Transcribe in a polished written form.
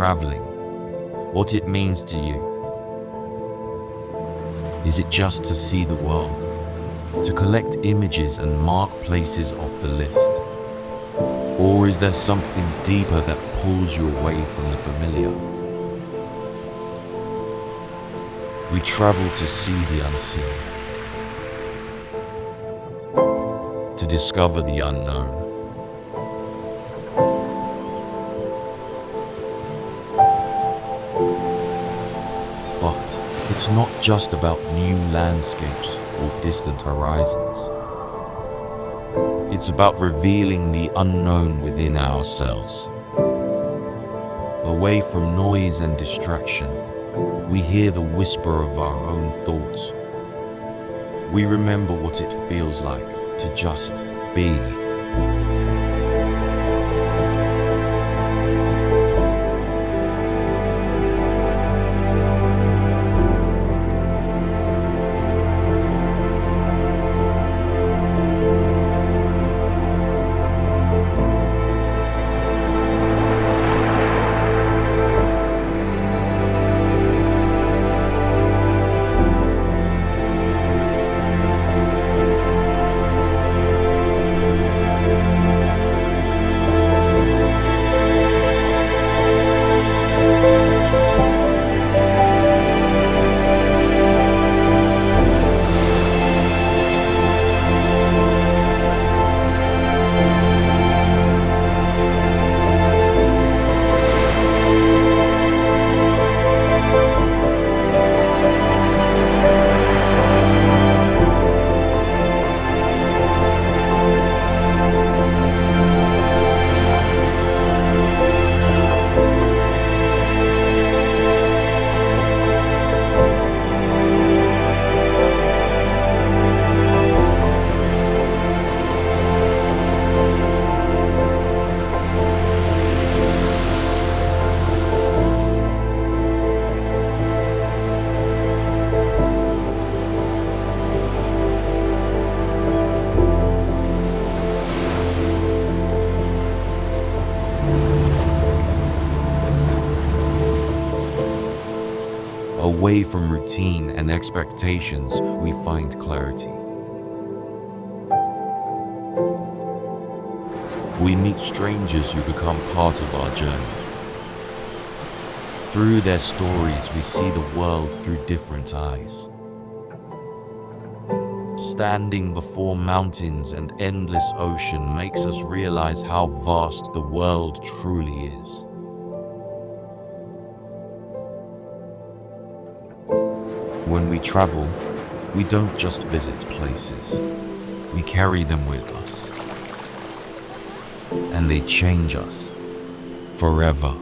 traveling, what it means to you. Is it just to see the world, to collect images and mark places off the list? Or is there something deeper that pulls you away from the familiar? We travel to see the unseen, to discover the unknown. But it's not just about new landscapes or distant horizons. It's about revealing the unknown within ourselves. Away from noise and distraction, we hear the whisper of our own thoughts. We remember what it feels like to just be. Away from routine and expectations, we find clarity. We meet strangers who become part of our journey. Through their stories, we see the world through different eyes. Standing before mountains and endless ocean makes us realize how vast the world truly is. When we travel, we don't just visit places, we carry them with us. And they change us forever.